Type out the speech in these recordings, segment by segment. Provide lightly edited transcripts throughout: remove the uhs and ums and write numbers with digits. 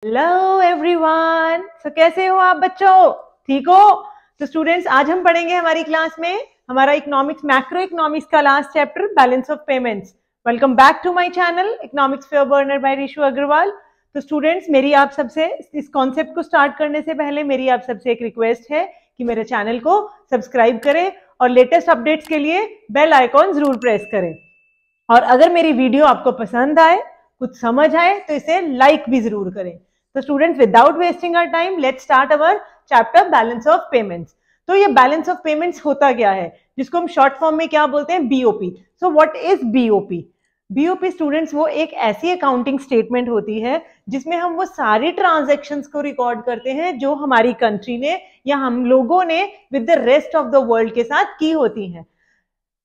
Hello everyone. सो कैसे हो आप बच्चों? ठीक हो? तो स्टूडेंट्स, आज हम पढ़ेंगे हमारी क्लास में हमारा इकोनॉमिक्स, मैक्रो इकोनॉमिक्स का last chapter, balance of payments. Welcome back to my channel economics fair burner by Rishu Agrawal. तो स्टूडेंट्स, मेरी आप सबसे इस कॉन्सेप्ट को स्टार्ट करने से पहले मेरी आप सबसे एक रिक्वेस्ट है कि मेरे चैनल को सब्सक्राइब करें और लेटेस्ट अपडेट्स के लिए बेल आइकॉन जरूर प्रेस करें। और अगर मेरी वीडियो आपको पसंद आए, कुछ समझ आए, तो इसे लाइक भी जरूर करें। तो students, without wasting our time, let's start our chapter balance of payments. तो ये बैलेंस ऑफ पेमेंट्स होता क्या है, जिसको हम शॉर्ट फॉर्म में क्या बोलते हैं? BOP. So what is BOP? BOP students वो एक ऐसी अकाउंटिंग स्टेटमेंट होती है जिसमें हम वो सारी ट्रांजैक्शंस को रिकॉर्ड करते हैं जो हमारी कंट्री ने या हम लोगों ने with the rest of the world के साथ की होती हैं।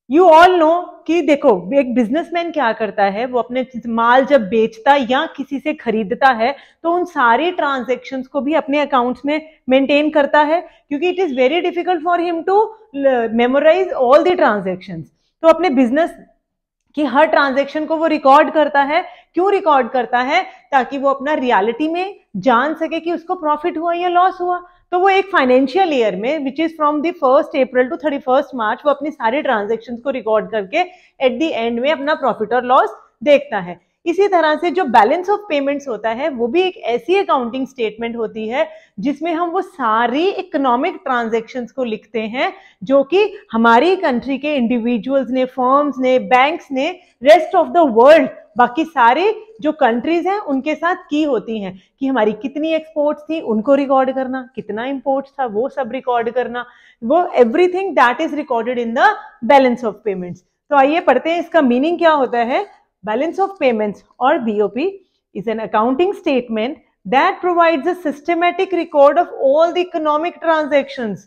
यू ऑल नो कि देखो, एक बिजनेसमैन क्या करता है, वो अपने माल जब बेचता या किसी से खरीदता है तो उन सारी ट्रांजैक्शंस को भी अपने अकाउंट्स में मेंटेन करता है, क्योंकि it is very difficult for him to memorise all the transactions. तो अपने बिजनेस कि हर ट्रांजैक्शन को वो रिकॉर्ड करता है। क्यों रिकॉर्ड करता है? ताकि वो अपना रियलिटी में जान सके कि उसको प्रॉफिट हुआ या लॉस हुआ। तो वो एक फाइनेंशियल ईयर में, which is from the 1 April to 31 March, वो अपनी सारी ट्रांजैक्शंस को रिकॉर्ड करके एट द एंड में अपना प्रॉफिट और लॉस देखता है। इसी तरह से जो बैलेंस ऑफ पेमेंट्स होता है वो भी एक ऐसी अकाउंटिंग स्टेटमेंट होती है जिसमें हम वो सारी इकोनॉमिक ट्रांजैक्शंस को लिखते हैं जो कि हमारी कंट्री के इंडिविजुअल्स ने, फर्म्स ने, बैंक्स ने, रेस्ट ऑफ द वर्ल्ड, बाकी सारे जो कंट्रीज हैं उनके साथ की होती हैं। कि हमारी कितनी एक्सपोर्ट्स थी उनको रिकॉर्ड करना, कितना इंपोर्ट्स था वो सब रिकॉर्ड करना, वो everything that is recorded in the balance of payments. तो आइए पढ़ते हैं इसका मीनिंग क्या होता है। Balance of payments or BOP is an accounting statement that provides a systematic record of all the economic transactions.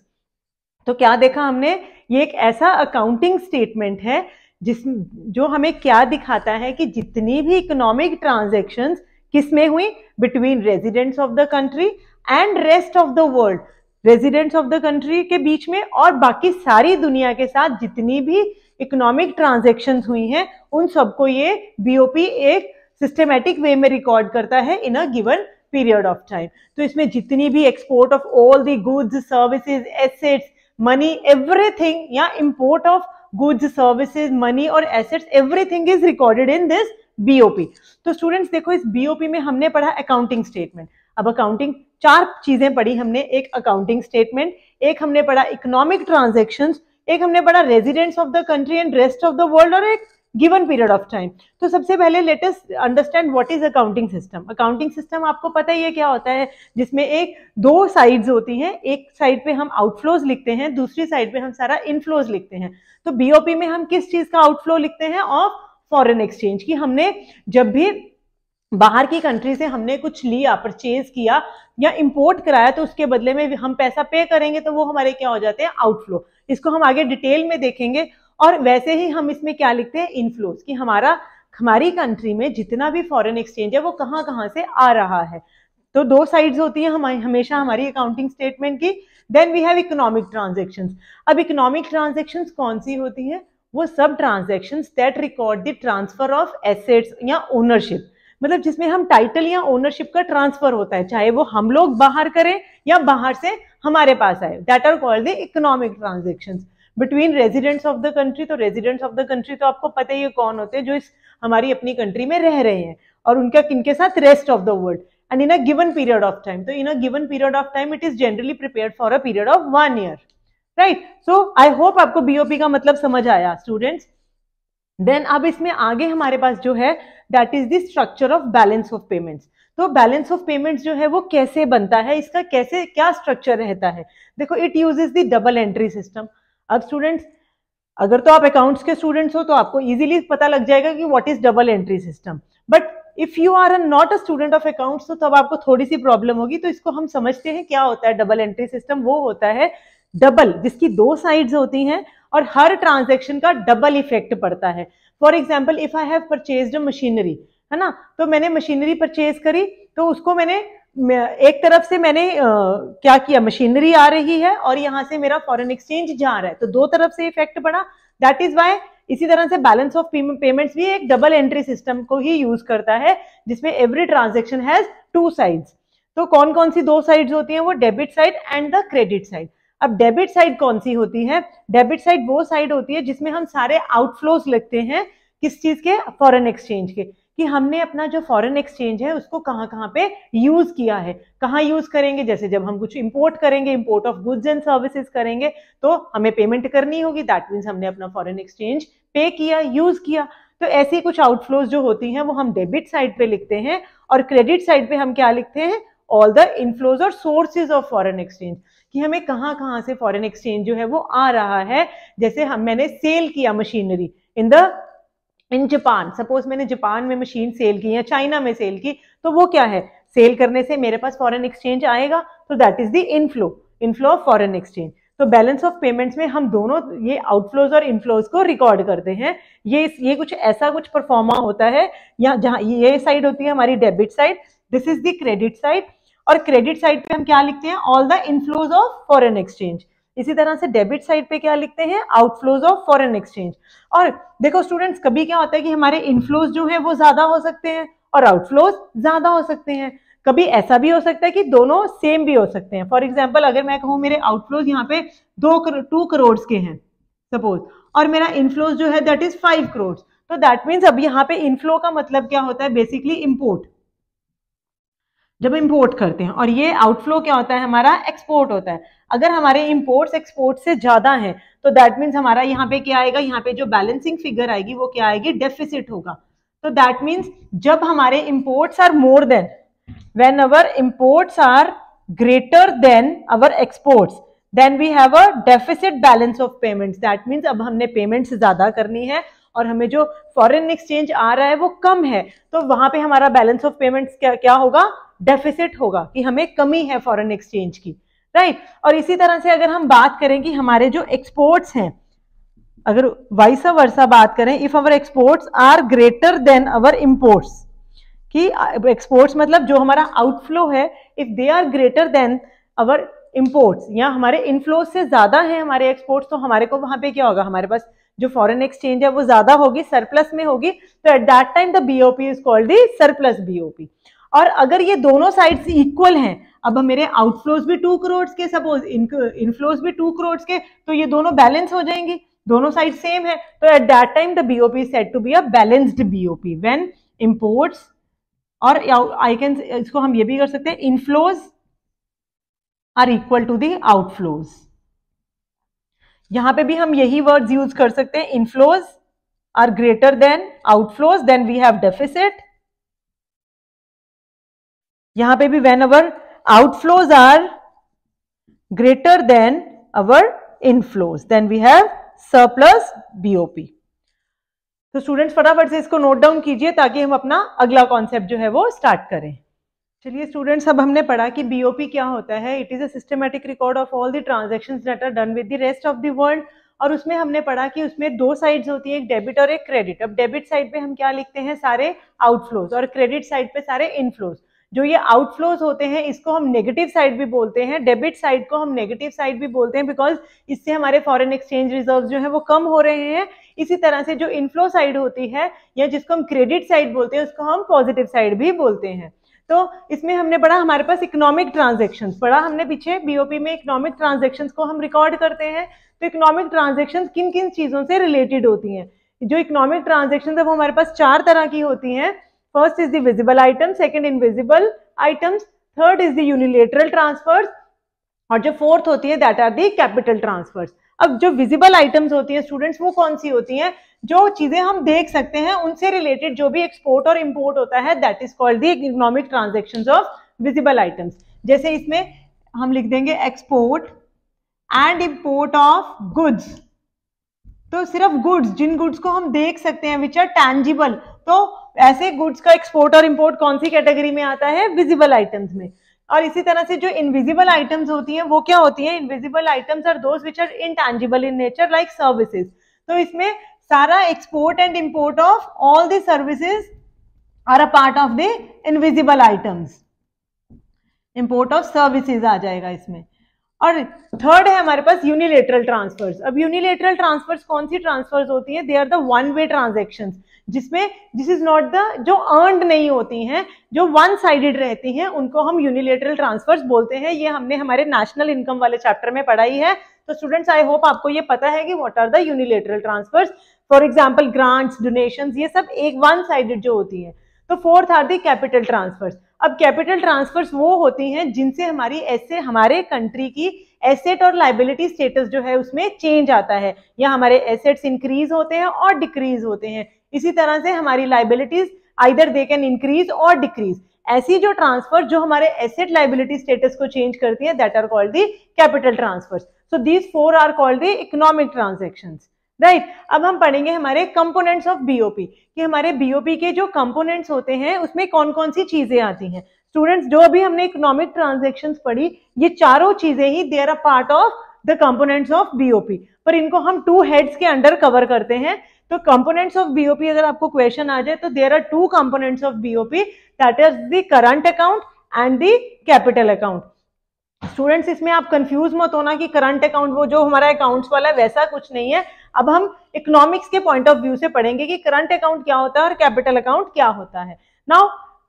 तो क्या देखा हमने? ये एक ऐसा अकाउंटिंग स्टेटमेंट है जो हमें क्या दिखाता है कि जितनी भी इकोनॉमिक ट्रांजैक्शंस किस में हुई, between residents of the country and rest of the world, residents of the country के बीच में और बाकी सारी दुनिया के साथ जितनी भी इकोनॉमिक ट्रांजैक्शंस हुई हैं उन सबको ये बीओपी एक सिस्टमैटिक वे में रिकॉर्ड करता है in a given period of time. तो इसमें जितनी भी export of all the goods, services, assets, money, everything, या import of goods, services, money और assets, everything is recorded in this BOP. तो स्टूडेंट्स देखो, इस बीओपी में हमने पढ़ा अकाउंटिंग स्टेटमेंट। अब अकाउंटिंग, चार चीजें पढ़ी हमने। एक अकाउंटिंग स्टेटमेंट, एक हमने पढ़ा इकोनॉमिक ट्रांजैक्शंस, एक हमने पढ़ा residents of the country and rest of the world, और एक गिवन पीरियड ऑफ टाइम। तो सबसे पहले let us understand what is accounting system. Accounting system आपको पता ही है क्या होता है, जिसमें एक दो साइड्स होती हैं। एक साइड पे हम आउटफ्लोज लिखते हैं, दूसरी साइड पे हम सारा इनफ्लोज लिखते हैं। तो बीओपी में हम किस चीज का आउटफ्लो लिखते हैं? Of foreign exchange. की हमने जब भी बाहर की कंट्री से हमने कुछ लिया, परचेज किया या इंपोर्ट कराया, तो उसके बदले में हम पैसा पे करेंगे, तो वो हमारे क्या हो जाते हैं? आउटफ्लो। इसको हम आगे डिटेल में देखेंगे। और वैसे ही हम इसमें क्या लिखते हैं? इनफ्लोज। कि हमारी कंट्री में जितना भी फॉरेन एक्सचेंज है वो कहाँ कहाँ से आ रहा है। तो दो साइड्स होती हैं हमेशा हमारी अकाउंटिंग स्टेटमेंट की। Then we have economic transactions. अब इकोनॉमिक ट्रांजैक्शंस कौन सी होती हैं? वो सब transactions that record the transfer of assets या ओनरशिप, मतलब जिसमें हम टाइटल या ओनरशिप का ट्रांसफर होता है, चाहे वो हम लोग बाहर करें या बाहर से हमारे पास आए। That are called the economic transactions between residents of the country. तो रेजिडेंट्स ऑफ द कंट्री तो आपको पता ही है कौन होते हैं, जो इस हमारी अपनी कंट्री में रह रहे हैं, और उनका किनके साथ? Rest of the world. And in a given period of time. तो in a given period of time it is generally prepared for a period of 1 year, right? So I hope आपको बीओपी का मतलब समझ आया students. Then अब इसमें आगे हमारे पास जो है that is the structure of balance of payments. तो बैलेंस ऑफ पेमेंट्स जो है वो कैसे बनता है, इसका कैसे क्या स्ट्रक्चर रहता है? देखो, it uses the double entry system. अब स्टूडेंट्स, अगर तो आप अकाउंट्स के स्टूडेंट्स हो तो आपको इजीली पता लग जाएगा कि what is double entry system. But if you are not a student of accounts तो तब आपको थोड़ी सी प्रॉब्लम होगी। तो इसको हम समझते हैं क्या होता है डबल एंट्री सिस्टम। वो होता है डबल, जिसकी दो साइड्स होती हैं और हर ट्रांजैक्शन का डबल इफेक्ट पड़ता है। For example, if I have purchased a machinery, है ना, तो मैंने मशीनरी परचेज करी, तो उसको मैंने एक तरफ से मैंने क्या किया, मशीनरी आ रही है और यहाँ से मेरा फॉरेन एक्सचेंज जा रहा है, तो दो तरफ से इफेक्ट पड़ा। दैट इज वाई इसी तरह से बैलेंस ऑफ पेमेंट्स भी एक डबल एंट्री सिस्टम को ही यूज करता है, जिसमें every transaction has two sides. तो कौन कौन सी दो साइड्स होती हैं? वो debit side and the credit side. अब डेबिट साइड कौन सी होती है? डेबिट साइड वो साइड होती है जिसमें हम सारे आउटफ्लोज लिखते हैं, किस चीज के? फॉरेन एक्सचेंज के, कि हमने अपना जो फॉरेन एक्सचेंज है उसको कहाँ कहाँ पे यूज किया है। कहाँ यूज करेंगे? जैसे जब हम कुछ इंपोर्ट करेंगे, import of goods and services करेंगे, तो हमें पेमेंट करनी होगी, दैट मीन्स हमने अपना फॉरेन एक्सचेंज पे किया, यूज किया। तो ऐसी कुछ आउटफ्लोज जो होती हैं वो हम डेबिट साइड पे लिखते हैं, और क्रेडिट साइड पे हम क्या लिखते हैं? ऑल द इनफ्लोज और सोर्सेज ऑफ फॉरेन एक्सचेंज, कि हमें कहाँ कहाँ से फॉरेन एक्सचेंज जो है वो आ रहा है। जैसे मैंने सेल किया मशीनरी इन जापान, सपोज मैंने जापान में मशीन सेल की या चाइना में सेल की, तो वो क्या है? सेल करने से मेरे पास फॉरेन एक्सचेंज आएगा, तो that is the inflow of foreign exchange. तो बैलेंस ऑफ पेमेंट्स में हम दोनों ये आउटफ्लोज और इनफ्लोज को रिकॉर्ड करते हैं। ये कुछ ऐसा कुछ परफॉर्मा होता है, या जहां ये साइड होती है हमारी debit side, this is the credit side, और क्रेडिट साइड पे हम क्या लिखते हैं? All the inflows of foreign exchange. इसी तरह से डेबिट साइड पे क्या लिखते हैं? Outflows of foreign exchange. और देखो स्टूडेंट्स, कभी क्या होता है कि हमारे इनफ्लोज जो है वो ज्यादा हो सकते हैं और आउटफ्लोज ज्यादा हो सकते हैं। कभी ऐसा भी हो सकता है कि दोनों सेम भी हो सकते हैं। फॉर एग्जाम्पल, अगर मैं कहूँ मेरे आउटफ्लोज यहाँ पे 2 करोड़ के हैं सपोज, और मेरा इनफ्लोज जो है दैट इज 5 करोड़, तो दैट मीन्स अब यहाँ पे इनफ्लो का मतलब क्या होता है? बेसिकली इम्पोर्ट, जब इंपोर्ट करते हैं, और ये आउटफ्लो क्या होता है? हमारा एक्सपोर्ट होता है। अगर हमारे इंपोर्ट्स एक्सपोर्ट से ज्यादा हैं, तो दैट मीन्स हमारा यहाँ पे क्या आएगा? यहाँ पे जो बैलेंसिंग फिगर आएगी वो क्या आएगी? डेफिसिट होगा। तो दैट मीन्स जब हमारे imports are more than, when our imports are greater than our exports, then we have a deficit balance of payments. That means अब हमने पेमेंट्स ज्यादा करनी है और हमें जो फॉरेन एक्सचेंज आ रहा है वो कम है, तो वहां पे हमारा बैलेंस ऑफ पेमेंट्स क्या होगा? डेफिसिट होगा, कि हमें कमी है फॉरेन एक्सचेंज की, राइट। और इसी तरह से अगर हम बात करें कि हमारे जो एक्सपोर्ट्स हैं, अगर वाइस वर्सा बात करें, if our exports are greater than our imports, कि एक्सपोर्ट्स मतलब जो हमारा आउटफ्लो है, if they are greater than our imports, या हमारे इनफ्लो से ज्यादा है हमारे एक्सपोर्ट्स, तो हमारे को वहां पे क्या होगा? हमारे पास जो फॉरेन एक्सचेंज है वो ज्यादा होगी, सरप्लस में होगी, तो at that time the BOP is called the surplus BOP. और अगर ये दोनों साइड्स इक्वल हैं, अब मेरे आउटफ्लोज भी 2 करोड़ के, सपोज इनफ्लोज भी 2 करोड़ के, तो ये दोनों बैलेंस हो जाएंगे, दोनों साइड सेम है, तो at that time the BOP is said to be a balanced BOP when imports, और आई कैन, इसको हम ये भी कर सकते हैं, inflows are equal to the outflows. यहां पे भी हम यही वर्ड्स यूज कर सकते हैं, inflows are greater than outflows, then we have deficit. यहां पे भी when our outflows are greater than our inflows, then we have surplus BOP. तो स्टूडेंट्स फटाफट से इसको नोट डाउन कीजिए ताकि हम अपना अगला कॉन्सेप्ट जो है वो स्टार्ट करें। चलिए स्टूडेंट्स, अब हमने पढ़ा कि बीओपी क्या होता है। It is a systematic record of all the transactions that are done with the rest of the world. और उसमें हमने पढ़ा कि उसमें 2 साइड्स होती है, एक डेबिट और एक क्रेडिट। अब डेबिट साइड पे हम क्या लिखते हैं? सारे आउटफ्लोज, और क्रेडिट साइड पे सारे इनफ्लोज। जो ये आउटफ्लोज होते हैं इसको हम नेगेटिव साइड भी बोलते हैं, डेबिट साइड को हम नेगेटिव साइड भी बोलते हैं, बिकॉज इससे हमारे फॉरेन एक्सचेंज रिजर्व जो है वो कम हो रहे हैं। इसी तरह से जो इनफ्लो साइड होती है, या जिसको हम क्रेडिट साइड बोलते हैं, उसको हम पॉजिटिव साइड भी बोलते हैं। तो इसमें हमने पढ़ा हमारे पास इकोनॉमिक ट्रांजैक्शंस पढ़ा हमने पीछे, बीओपी में इकोनॉमिक ट्रांजैक्शंस को हम रिकॉर्ड करते हैं। तो इकोनॉमिक ट्रांजैक्शंस किन किन चीजों से रिलेटेड होती हैं? जो इकोनॉमिक ट्रांजैक्शंस है वो हमारे पास 4 तरह की होती हैं। First is the visible item, second invisible items, third is the unilateral transfers, और जो फोर्थ होती है that are the capital transfers. अब जो विजिबल आइटम्स होती हैं स्टूडेंट्स, वो कौन सी होती हैं? जो चीजें हम देख सकते हैं उनसे रिलेटेड जो भी एक्सपोर्ट और इंपोर्ट होता है, that is called the economic transactions of visible items. जैसे इसमें हम लिख देंगे export and import of goods. तो सिर्फ गुड्स, जिन गुड्स को हम देख सकते हैं, विच आर टैंजिबल, तो ऐसे गुड्स का एक्सपोर्ट और इंपोर्ट कौन सी कैटेगरी में आता है? विजिबल आइटम्स में। और इसी तरह से जो इनविजिबल आइटम्स होती हैं वो क्या होती हैं? Invisible items are those which are intangible in nature, like services. तो इसमें सारा export and import of all the services are a part of the invisible items. Import of services आ जाएगा इसमें। और थर्ड है हमारे पास यूनिलेटरल ट्रांसफर्स। अब यूनिलेटरल ट्रांसफर्स कौन सी ट्रांसफर्स होती है? They are the one way transactions, जिसमें दिस इज नॉट द, जो अर्नड नहीं होती हैं, जो वन साइडेड रहती हैं, उनको हम यूनिलेटरल ट्रांसफर्स बोलते हैं। ये हमने हमारे नेशनल इनकम वाले चैप्टर में पढ़ाई है। तो स्टूडेंट्स आई होप आपको ये पता है कि what are the unilateral transfers. For example grants, donations, ये सब एक वन साइडेड जो होती हैं। तो fourth are the capital transfers. अब कैपिटल ट्रांसफर्स वो होती हैं जिनसे हमारी ऐसे हमारे कंट्री की एसेट और लाइबिलिटी स्टेटस जो है उसमें चेंज आता है, या हमारे एसेट्स इंक्रीज होते हैं और डिक्रीज होते हैं। इसी तरह से हमारी liabilities either they can increase और डिक्रीज। ऐसी जो ट्रांसफर जो हमारे एसेट लाइबिलिटी स्टेटस को चेंज करती है, that are called the capital transfers. So these four are called the economic transactions, right. अब हम पढ़ेंगे हमारे कंपोनेंट्स ऑफ बीओपी, कि हमारे बीओपी के जो कंपोनेंट्स होते हैं उसमें कौन कौन सी चीजें आती हैं। स्टूडेंट्स, जो अभी हमने इकोनॉमिक ट्रांजैक्शंस पढ़ी, ये चारों चीजें ही they are a part of the components of BOP, पर इनको हम टू हेड्स के अंडर कवर करते हैं। तो कंपोनेंट्स ऑफ बीओपी अगर आपको क्वेश्चन आ जाए तो there are two components of BOP, that is the current account and the capital account. Students, इसमें आप कंफ्यूज मत होना कि करंट अकाउंट वो जो हमारा अकाउंट्स वाला है, वैसा कुछ नहीं है। अब हम इकोनॉमिक्स के पॉइंट ऑफ व्यू से पढ़ेंगे कि करंट अकाउंट क्या होता है और कैपिटल अकाउंट क्या होता है। Now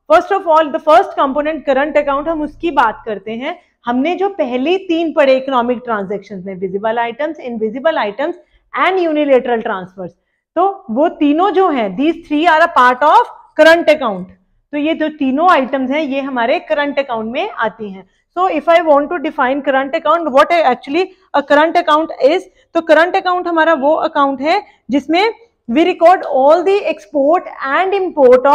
first of all the first component current account, हम उसकी बात करते हैं। हमने जो पहली तीन पढ़े इकोनॉमिक ट्रांजैक्शंस में, visible items, invisible items and unilateral transfers, तो वो तीनों जो हैं, these three are a part of current account. तो ये जो तीनों आइटम्स हैं ये हमारे करंट अकाउंट में आती हैं। So if I want to define current account, what actually a current account is, तो current account हमारा वो account है जिसमें we record all the export and import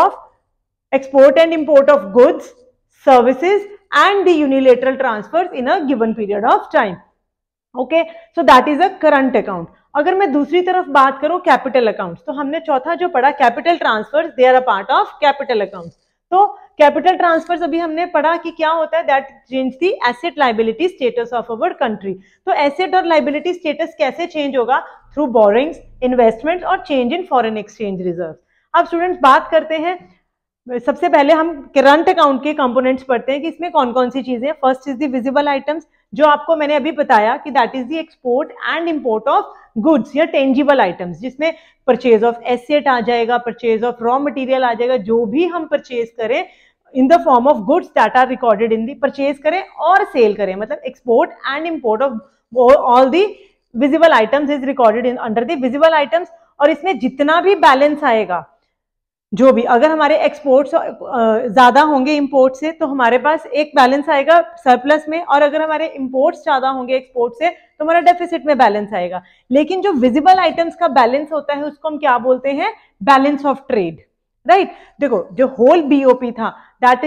of goods, services and the unilateral transfers in a given period of time. Okay, so that is a current account. अगर मैं दूसरी तरफ बात करूं कैपिटल अकाउंट्स, तो हमने चौथा जो पढ़ा capital transfers, they are a part of capital accounts. तो कैपिटल ट्रांसफर्स अभी हमने पढ़ा कि क्या होता है, that change the asset liability status of our country. तो एसेट और लाइबिलिटी स्टेटस कैसे चेंज होगा? थ्रू बोरिंग्स, इन्वेस्टमेंट्स और change in foreign exchange reserves. अब स्टूडेंट्स बात करते हैं, सबसे पहले हम करंट अकाउंट के कंपोनेंट्स पढ़ते हैं कि इसमें कौन कौन सी चीजें। First is the visible items, जो आपको मैंने अभी बताया कि that is the export and import of goods या टेंजिबल आइटम्स, जिसमें परचेज ऑफ एसेट आ जाएगा, परचेज ऑफ रॉ मटेरियल आ जाएगा। जो भी हम परचेज करें in the form of goods that are recorded in the, purchase करें और सेल करें, मतलब export and import of all the visible items is recorded in under the visible items. और इसमें जितना भी बैलेंस आएगा, जो भी, अगर हमारे एक्सपोर्ट्स ज्यादा होंगे इंपोर्ट से तो हमारे पास एक बैलेंस आएगा सरप्लस में, और अगर हमारे इंपोर्ट्स ज्यादा होंगे एक्सपोर्ट से तो हमारा डेफिसिट में बैलेंस आएगा। लेकिन जो विजिबल आइटम्स का बैलेंस होता है उसको हम क्या बोलते हैं? Balance of trade, right. देखो, जो होल बीओपी था, that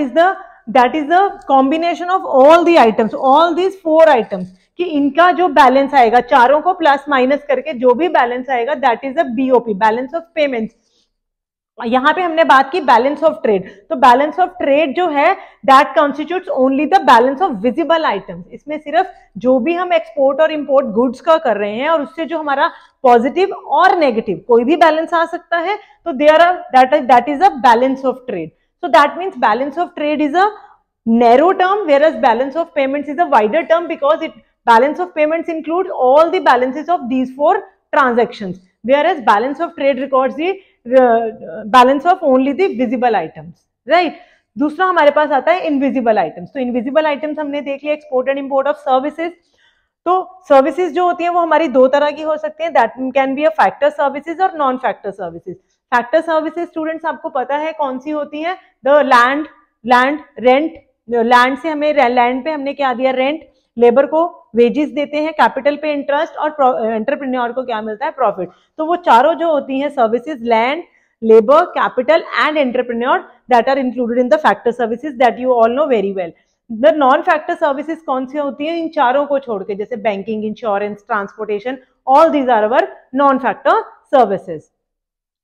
is the combination of all the items, all these four items, कि इनका जो बैलेंस आएगा, चारों को प्लस माइनस करके जो भी बैलेंस आएगा, that is a BOP, balance of payments. यहां पे हमने बात की बैलेंस ऑफ ट्रेड, तो बैलेंस ऑफ ट्रेड जो है that constitutes only the balance of visible items. इसमें सिर्फ जो भी हम एक्सपोर्ट और इंपोर्ट गुड्स का कर रहे हैं और उससे जो हमारा पॉजिटिव और नेगेटिव कोई भी बैलेंस आ सकता है, तो that is a balance of trade. So that means balance of trade is a narrow term, whereas balance of payments is a wider term, because balance of payments includes all the balances of these four transactions, whereas balance of trade records the balance of only the visible items, right? दूसरा हमारे पास आता है invisible items. तो invisible items हमने देख लिया, export and import of services. तो services जो होती हैं वो हमारी दो तरह की हो सकती हैं, that can be a factor services और non factor services. Factor services students आपको पता है कौन सी होती है? द लैंड रेंट, लैंड से हमें, लैंड पे हमने क्या दिया? रेंट। लेबर को वेजेस देते हैं, कैपिटल पे इंटरेस्ट, और एंटरप्रेन्योर को क्या मिलता है? प्रॉफिट। तो वो चारों जो होती हैं services, land, labour, capital and entrepreneur, that are included in the factor services, that you all know very well. The non factor services कौन सी होती है? इन चारों को छोड़ के, जैसे banking, insurance, transportation, all these are our non factor services.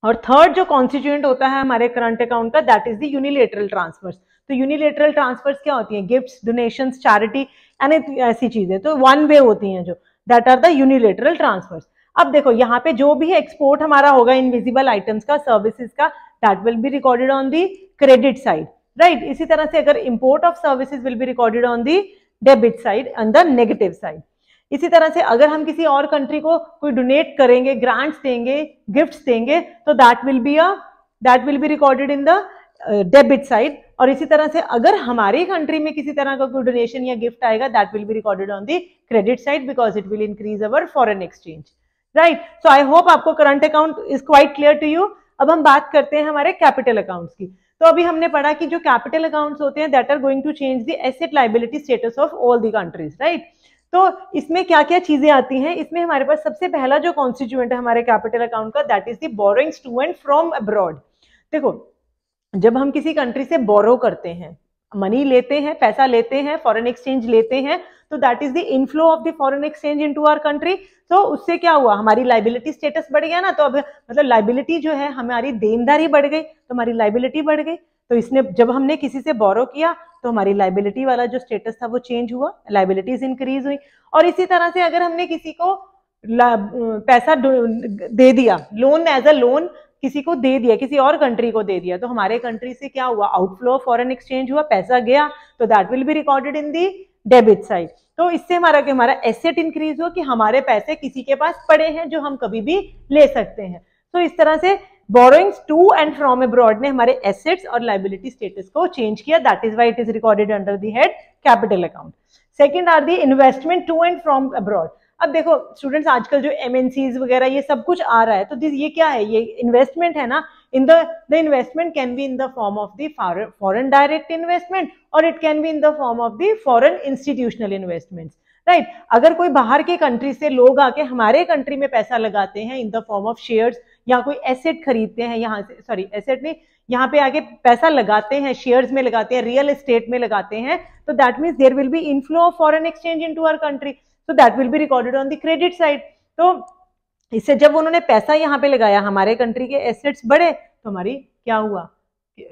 और थर्ड जो कॉन्स्टिट्यूएंट होता है हमारे करंट अकाउंट का, that is the unilateral transfers. तो यूनिलेटरल ट्रांसफर्स क्या होती हैं? गिफ्ट्स, डोनेशंस, चैरिटी एंड ऐसी चीजें, तो वन वे होती हैं जो, that are the unilateral transfers. अब देखो, यहाँ पे जो भी एक्सपोर्ट हमारा होगा इनविजिबल आइटम्स का, सर्विसेज का, that will be recorded on the credit side, right. इसी तरह से अगर import of services will be recorded on the debit side on the negative side. इसी तरह से अगर हम किसी और कंट्री को कोई डोनेट करेंगे, ग्रांट्स देंगे, गिफ्ट्स देंगे, तो that will be recorded in the debit side. और इसी तरह से अगर हमारी कंट्री में किसी तरह का कोई डोनेशन या गिफ्ट आएगा, that will be recorded on the credit side because it will increase our foreign exchange, right. So I hope आपको current account is quite clear to you. अब हम बात करते हैं हमारे कैपिटल अकाउंट्स की। तो अभी हमने पढ़ा कि जो कैपिटल अकाउंट्स होते हैं that are going to change the asset liability status of all the countries, right. तो इसमें क्या क्या चीजें आती हैं, इसमें हमारे पास सबसे पहला जो कॉन्स्टिट्यूएंट है हमारे कैपिटल अकाउंट का, that is the borrowings to and from abroad. देखो, जब हम किसी कंट्री से बोरो करते हैं, मनी लेते हैं, पैसा लेते हैं, फॉरेन एक्सचेंज लेते हैं, तो that is the inflow of the foreign exchange into our country. तो उससे क्या हुआ, हमारी लाइबिलिटी स्टेटस बढ़ गया ना। तो अब मतलब लाइबिलिटी जो है, हमारी देनदारी बढ़ गई तो हमारी लाइबिलिटी बढ़ गई। तो इसने जब हमने किसी से बोरो किया तो हमारी लाइबिलिटी वाला जो स्टेटस था वो चेंज हुआ, लाइबिलिटीज इंक्रीज हुई। और इसी तरह से अगर हमने किसी को पैसा दे दिया, लोन एज अ लोन किसी को दे दिया, किसी और कंट्री को दे दिया, तो हमारे कंट्री से क्या हुआ, आउटफ्लो ऑफ फॉरेन एक्सचेंज हुआ, पैसा गया, तो that will be recorded in the debit side. तो इससे हमारा एसेट इंक्रीज हुआ कि हमारे पैसे किसी के पास पड़े हैं जो हम कभी भी ले सकते हैं। तो इस तरह से borrowings to and from abroad ने हमारे एसेट्स और लाइबिलिटी स्टेटस को चेंज किया, that is why it is recorded under the head capital account. Second are the investment to and from abroad. अब देखो स्टूडेंट्स, आजकल जो एमएनसीज वगैरह ये सब कुछ आ रहा है, तो ये क्या है, ये इन्वेस्टमेंट है ना। In the investment can be in the form of the foreign direct investment और it can be in the form of the foreign institutional investments, right. अगर कोई बाहर के कंट्री से लोग आके हमारे कंट्री में पैसा लगाते हैं इन द फॉर्म ऑफ शेयर्स, या कोई एसेट खरीदते हैं यहाँ से, सॉरी एसेट नहीं, यहाँ पे आके पैसा लगाते हैं, शेयर्स में लगाते हैं, रियल एस्टेट में लगाते हैं, तो that means there will be inflow of foreign exchange into our country, so that will be recorded on the credit side। तो इससे जब उन्होंने पैसा यहाँ पे लगाया, हमारे कंट्री के एसेट्स बढ़े, तो हमारी क्या हुआ,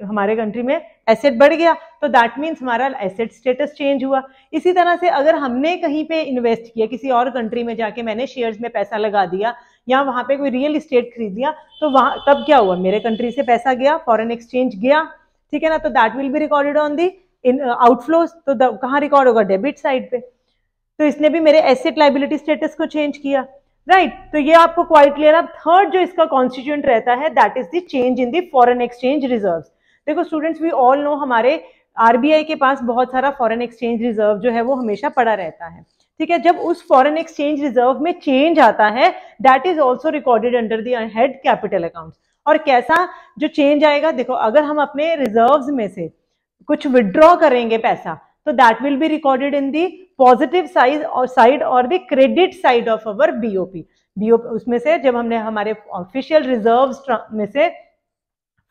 हमारे कंट्री में एसेट बढ़ गया, तो दैट मीन्स हमारा एसेट स्टेटस चेंज हुआ। इसी तरह से अगर हमने कहीं पे इन्वेस्ट किया, किसी और कंट्री में जाके मैंने शेयर्स में पैसा लगा दिया या वहां पे कोई रियल एस्टेट खरीद लिया, तो वहां तब क्या हुआ, मेरे कंट्री से पैसा गया, फॉरेन एक्सचेंज गया, ठीक है ना। तो that will be recorded on the outflows. तो कहाँ रिकॉर्ड होगा, डेबिट साइड पे। तो इसने भी मेरे एसेट लाइबिलिटी स्टेटस को चेंज किया, राइट। तो ये आपको क्वाइट क्लियर। अब थर्ड जो इसका कॉन्स्टिट्यूएंट रहता है, that is the change in the foreign exchange reserves. देखो स्टूडेंट्स, वी ऑल नो हमारे आरबीआई के पास बहुत सारा फॉरेन एक्सचेंज रिजर्व जो है वो हमेशा पड़ा रहता है, ठीक है। जब उस फॉरेन एक्सचेंज रिजर्व में चेंज आता है, that is also recorded under the head capital account. और कैसा जो चेंज आएगा, देखो अगर हम अपने रिजर्व्स में से कुछ विड्रॉ करेंगे पैसा, तो that will be recorded in the positive side और the credit side of our BOP. उसमें से जब हमने हमारे ऑफिशियल रिजर्व्स में से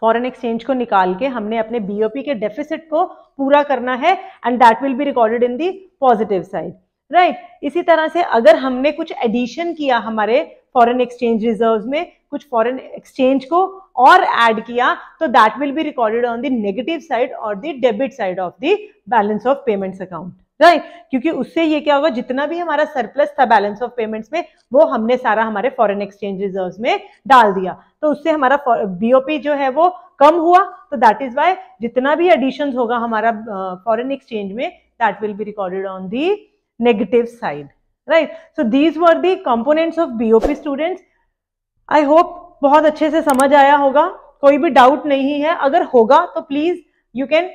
फॉरेन एक्सचेंज को निकाल के हमने अपने बीओपी के डेफिसिट को पूरा करना है, and that will be recorded in the positive side, right. इसी तरह से अगर हमने कुछ एडिशन किया हमारे फॉरेन एक्सचेंज रिजर्व्स में, कुछ फॉरेन एक्सचेंज को और ऐड किया, तो that will be recorded on the negative side और the debit side of the balance of payments account, right. क्योंकि उससे ये क्या होगा, जितना भी हमारा सरप्लस था बैलेंस ऑफ पेमेंट्स में, वो हमने सारा हमारे फॉरेन एक्सचेंज रिजर्व्स में डाल दिया, तो उससे हमारा बीओपी जो है वो कम हुआ। तो दैट इज वाई जितना भी एडिशन होगा हमारा फॉरेन एक्सचेंज में, that will be recorded on the negative side, right. So these were the components of BOP students. I hope बहुत अच्छे से समझ आया होगा, कोई भी डाउट नहीं है। अगर होगा तो please you can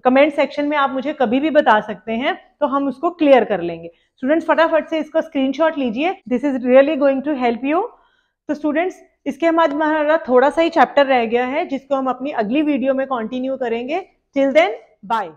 comment section में आप मुझे कभी भी बता सकते हैं, तो हम उसको क्लियर कर लेंगे। स्टूडेंट्स फटाफट से इसको स्क्रीनशॉट लीजिए, this is really going to help you. तो स्टूडेंट्स, इसके बाद हमारा थोड़ा सा ही चैप्टर रह गया है जिसको हम अपनी अगली वीडियो में कंटिन्यू करेंगे। Till then bye.